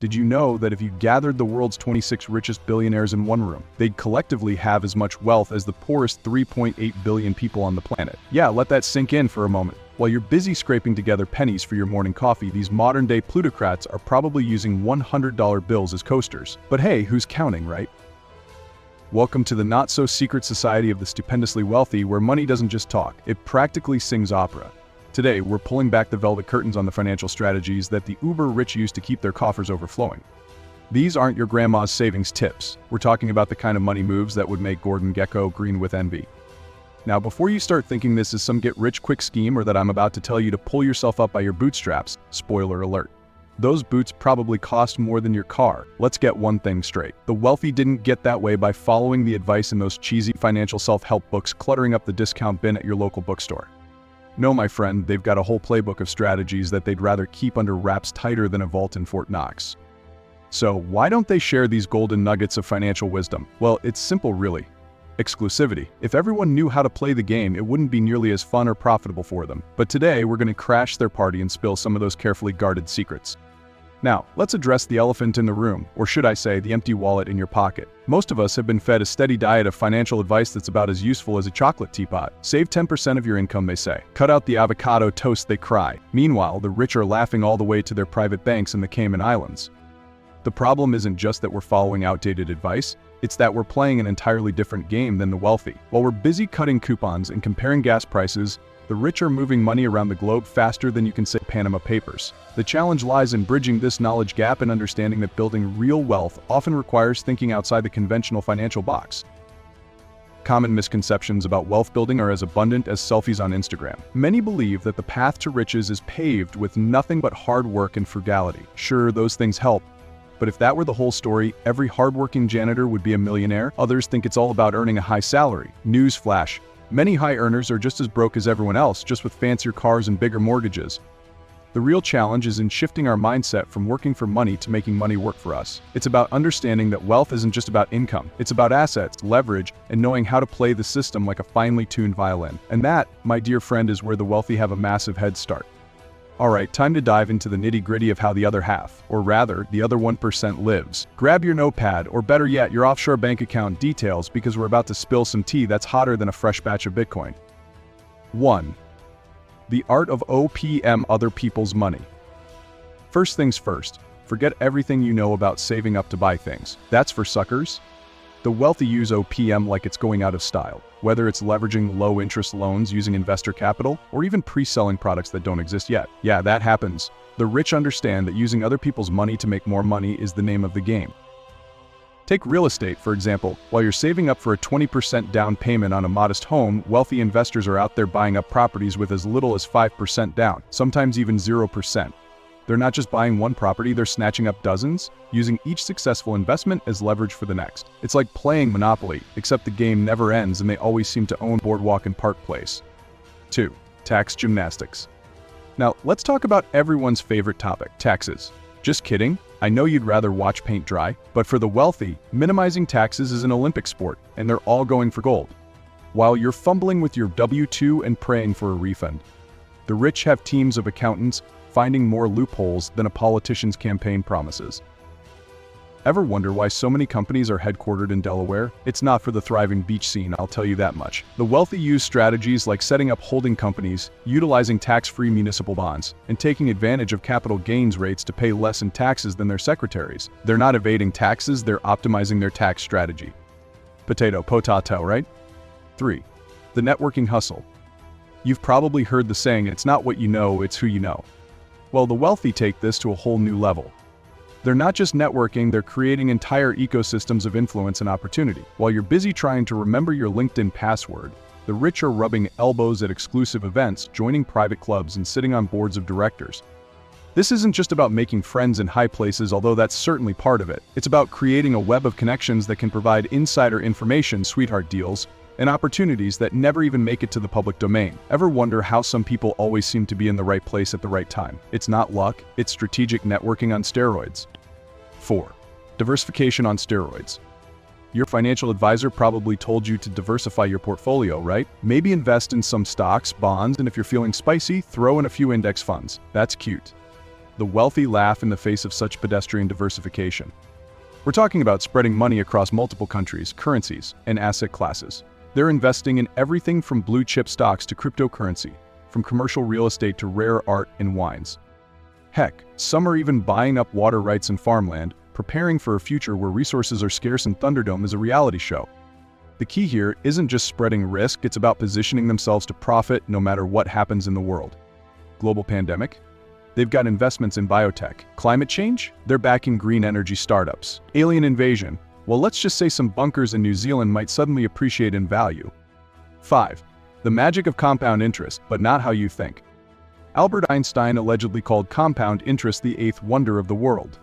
Did you know that if you gathered the world's 26 richest billionaires in one room, they'd collectively have as much wealth as the poorest 3.8 billion people on the planet? Yeah, let that sink in for a moment. While you're busy scraping together pennies for your morning coffee, these modern-day plutocrats are probably using $100 bills as coasters. But hey, who's counting, right? Welcome to the not-so-secret society of the stupendously wealthy, where money doesn't just talk, it practically sings opera. Today, we're pulling back the velvet curtains on the financial strategies that the uber-rich use to keep their coffers overflowing. These aren't your grandma's savings tips. We're talking about the kind of money moves that would make Gordon Gekko green with envy. Now, before you start thinking this is some get-rich-quick scheme or that I'm about to tell you to pull yourself up by your bootstraps, spoiler alert. Those boots probably cost more than your car. Let's get one thing straight. The wealthy didn't get that way by following the advice in those cheesy financial self-help books cluttering up the discount bin at your local bookstore. No, my friend, they've got a whole playbook of strategies that they'd rather keep under wraps tighter than a vault in Fort Knox. So why don't they share these golden nuggets of financial wisdom? Well, it's simple really. Exclusivity. If everyone knew how to play the game, it wouldn't be nearly as fun or profitable for them. But today, we're going to crash their party and spill some of those carefully guarded secrets. Now, let's address the elephant in the room, or should I say, the empty wallet in your pocket. Most of us have been fed a steady diet of financial advice that's about as useful as a chocolate teapot. Save 10% of your income, they say. Cut out the avocado toast, they cry. Meanwhile, the rich are laughing all the way to their private banks in the Cayman Islands. The problem isn't just that we're following outdated advice, it's that we're playing an entirely different game than the wealthy. While we're busy cutting coupons and comparing gas prices, the rich are moving money around the globe faster than you can say Panama Papers. The challenge lies in bridging this knowledge gap and understanding that building real wealth often requires thinking outside the conventional financial box. Common misconceptions about wealth building are as abundant as selfies on Instagram. Many believe that the path to riches is paved with nothing but hard work and frugality. Sure, those things help, but if that were the whole story, every hardworking janitor would be a millionaire. Others think it's all about earning a high salary. Newsflash. Many high earners are just as broke as everyone else, just with fancier cars and bigger mortgages. The real challenge is in shifting our mindset from working for money to making money work for us. It's about understanding that wealth isn't just about income. It's about assets, leverage, and knowing how to play the system like a finely tuned violin. And that, my dear friend, is where the wealthy have a massive head start. Alright, time to dive into the nitty-gritty of how the other half, or rather, the other 1% lives. Grab your notepad, or better yet, your offshore bank account details, because we're about to spill some tea that's hotter than a fresh batch of Bitcoin. 1. The art of OPM other people's money. First things first, forget everything you know about saving up to buy things. That's for suckers. The wealthy use OPM like it's going out of style, whether it's leveraging low-interest loans using investor capital, or even pre-selling products that don't exist yet. Yeah, that happens. The rich understand that using other people's money to make more money is the name of the game. Take real estate, for example. While you're saving up for a 20% down payment on a modest home, wealthy investors are out there buying up properties with as little as 5% down, sometimes even 0%. They're not just buying one property, they're snatching up dozens, using each successful investment as leverage for the next. It's like playing Monopoly, except the game never ends and they always seem to own Boardwalk and Park Place. 2. Tax gymnastics. Now, let's talk about everyone's favorite topic, taxes. Just kidding, I know you'd rather watch paint dry, but for the wealthy, minimizing taxes is an Olympic sport, and they're all going for gold. While you're fumbling with your W-2 and praying for a refund. The rich have teams of accountants finding more loopholes than a politician's campaign promises. Ever wonder why so many companies are headquartered in Delaware? It's not for the thriving beach scene, I'll tell you that much. The wealthy use strategies like setting up holding companies, utilizing tax-free municipal bonds, and taking advantage of capital gains rates to pay less in taxes than their secretaries. They're not evading taxes, they're optimizing their tax strategy. Potato, right? 3. The networking hustle. You've probably heard the saying, it's not what you know, it's who you know. Well, the wealthy take this to a whole new level. They're not just networking, they're creating entire ecosystems of influence and opportunity. While you're busy trying to remember your LinkedIn password, the rich are rubbing elbows at exclusive events, joining private clubs, and sitting on boards of directors. This isn't just about making friends in high places, although that's certainly part of it. It's about creating a web of connections that can provide insider information, sweetheart deals, and opportunities that never even make it to the public domain. Ever wonder how some people always seem to be in the right place at the right time? It's not luck, it's strategic networking on steroids. 4. Diversification on steroids. Your financial advisor probably told you to diversify your portfolio, right? Maybe invest in some stocks, bonds, and if you're feeling spicy, throw in a few index funds. That's cute. the wealthy laugh in the face of such pedestrian diversification. We're talking about spreading money across multiple countries, currencies, and asset classes. They're investing in everything from blue-chip stocks to cryptocurrency, from commercial real estate to rare art and wines. Heck, some are even buying up water rights and farmland, preparing for a future where resources are scarce and Thunderdome is a reality show. The key here isn't just spreading risk, it's about positioning themselves to profit no matter what happens in the world. Global pandemic? They've got investments in biotech. Climate change? They're backing green energy startups. Alien invasion? Well, let's just say some bunkers in New Zealand might suddenly appreciate in value. 5. The magic of compound interest, but not how you think. Albert Einstein allegedly called compound interest the eighth wonder of the world.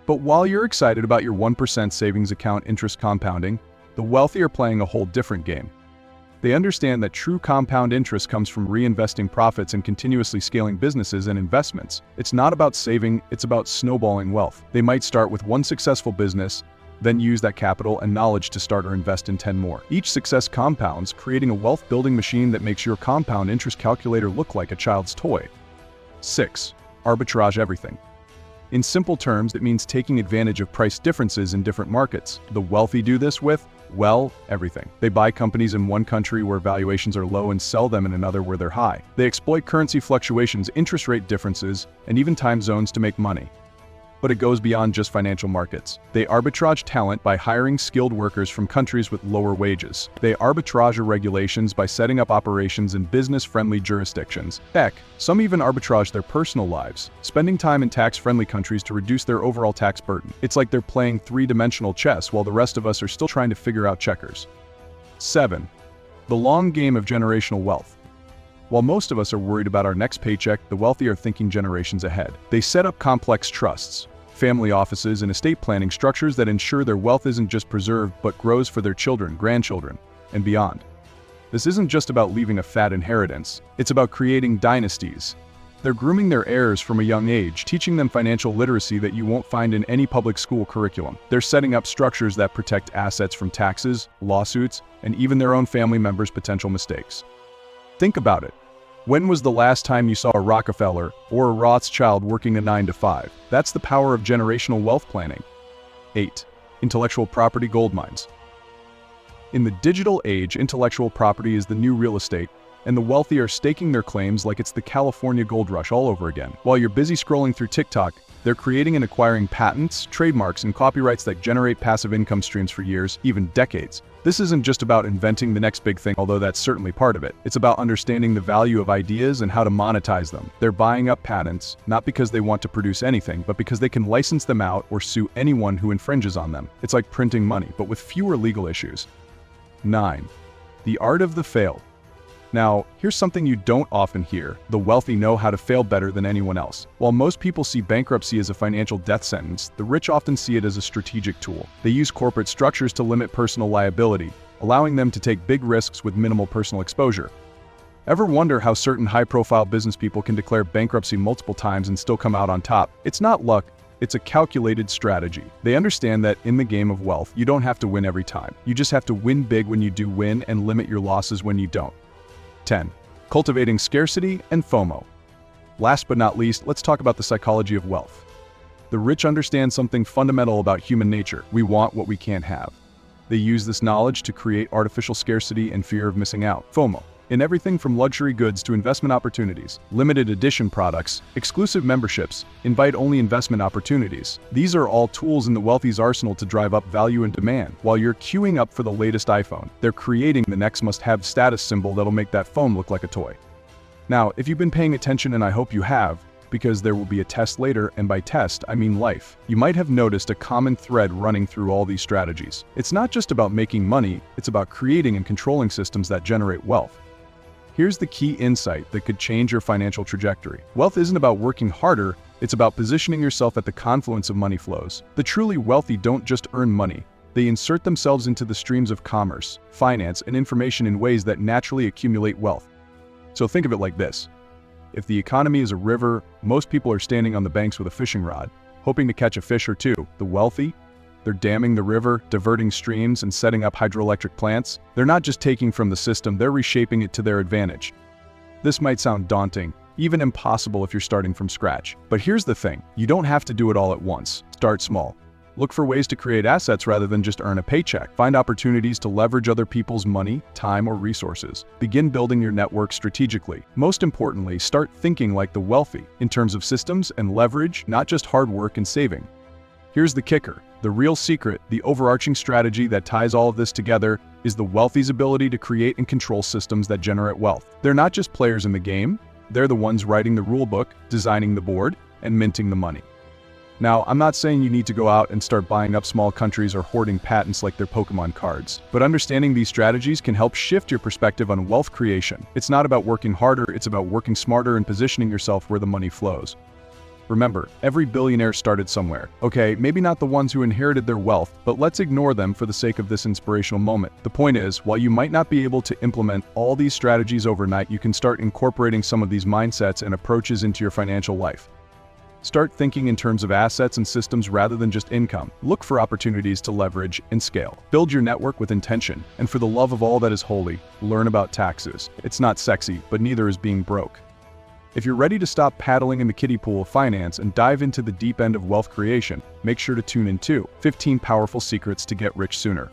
But while you're excited about your 1% savings account interest compounding, the wealthy are playing a whole different game. They understand that true compound interest comes from reinvesting profits and continuously scaling businesses and investments. It's not about saving, it's about snowballing wealth. They might start with one successful business, then use that capital and knowledge to start or invest in 10 more. Each success compounds, creating a wealth-building machine that makes your compound interest calculator look like a child's toy. 6. Arbitrage everything. In simple terms, it means taking advantage of price differences in different markets. The wealthy do this with, well, everything. They buy companies in one country where valuations are low and sell them in another where they're high. They exploit currency fluctuations, interest rate differences, and even time zones to make money. But it goes beyond just financial markets. They arbitrage talent by hiring skilled workers from countries with lower wages. They arbitrage regulations by setting up operations in business-friendly jurisdictions. Heck, some even arbitrage their personal lives, spending time in tax-friendly countries to reduce their overall tax burden. It's like they're playing three-dimensional chess while the rest of us are still trying to figure out checkers. 7. The long game of generational wealth. While most of us are worried about our next paycheck, the wealthy are thinking generations ahead. They set up complex trusts, family offices, and estate planning structures that ensure their wealth isn't just preserved but grows for their children, grandchildren, and beyond. This isn't just about leaving a fat inheritance, it's about creating dynasties. They're grooming their heirs from a young age, teaching them financial literacy that you won't find in any public school curriculum. They're setting up structures that protect assets from taxes, lawsuits, and even their own family members' potential mistakes. Think about it. When was the last time you saw a Rockefeller or a Rothschild working a 9-to-5? That's the power of generational wealth planning. 8. Intellectual property goldmines. In the digital age, intellectual property is the new real estate, and the wealthy are staking their claims like it's the California gold rush all over again. While you're busy scrolling through TikTok, they're creating and acquiring patents, trademarks, and copyrights that generate passive income streams for years, even decades. This isn't just about inventing the next big thing, although that's certainly part of it. It's about understanding the value of ideas and how to monetize them. They're buying up patents, not because they want to produce anything, but because they can license them out or sue anyone who infringes on them. It's like printing money, but with fewer legal issues. 9. The art of the fail. Now, here's something you don't often hear. The wealthy know how to fail better than anyone else. While most people see bankruptcy as a financial death sentence, the rich often see it as a strategic tool. They use corporate structures to limit personal liability, allowing them to take big risks with minimal personal exposure. Ever wonder how certain high-profile business people can declare bankruptcy multiple times and still come out on top? It's not luck, it's a calculated strategy. They understand that in the game of wealth, you don't have to win every time. You just have to win big when you do win and limit your losses when you don't. 10. Cultivating scarcity and FOMO. Last but not least, let's talk about the psychology of wealth. The rich understand something fundamental about human nature. We want what we can't have. They use this knowledge to create artificial scarcity and fear of missing out, FOMO, in everything from luxury goods to investment opportunities, limited edition products, exclusive memberships, invite-only investment opportunities. These are all tools in the wealthy's arsenal to drive up value and demand. While you're queuing up for the latest iPhone, they're creating the next must-have status symbol that'll make that phone look like a toy. Now, if you've been paying attention, and I hope you have, because there will be a test later, and by test, I mean life, you might have noticed a common thread running through all these strategies. It's not just about making money, it's about creating and controlling systems that generate wealth. Here's the key insight that could change your financial trajectory. Wealth isn't about working harder, it's about positioning yourself at the confluence of money flows. The truly wealthy don't just earn money, they insert themselves into the streams of commerce, finance, and information in ways that naturally accumulate wealth. So think of it like this. If the economy is a river, most people are standing on the banks with a fishing rod, hoping to catch a fish or two. The wealthy? They're damming the river, diverting streams, and setting up hydroelectric plants. They're not just taking from the system, they're reshaping it to their advantage. This might sound daunting, even impossible if you're starting from scratch. But here's the thing, you don't have to do it all at once. Start small. Look for ways to create assets rather than just earn a paycheck. Find opportunities to leverage other people's money, time, or resources. Begin building your network strategically. Most importantly, start thinking like the wealthy, in terms of systems and leverage, not just hard work and saving. Here's the kicker. The real secret, the overarching strategy that ties all of this together, is the wealthy's ability to create and control systems that generate wealth. They're not just players in the game, they're the ones writing the rulebook, designing the board, and minting the money. Now, I'm not saying you need to go out and start buying up small countries or hoarding patents like they're Pokemon cards, but understanding these strategies can help shift your perspective on wealth creation. It's not about working harder, it's about working smarter and positioning yourself where the money flows. Remember, every billionaire started somewhere. Okay, maybe not the ones who inherited their wealth, but let's ignore them for the sake of this inspirational moment. The point is, while you might not be able to implement all these strategies overnight, you can start incorporating some of these mindsets and approaches into your financial life. Start thinking in terms of assets and systems rather than just income. Look for opportunities to leverage and scale. Build your network with intention, and for the love of all that is holy, learn about taxes. It's not sexy, but neither is being broke. If you're ready to stop paddling in the kiddie pool of finance and dive into the deep end of wealth creation, make sure to tune in to 15 Powerful Secrets to Get Rich Sooner.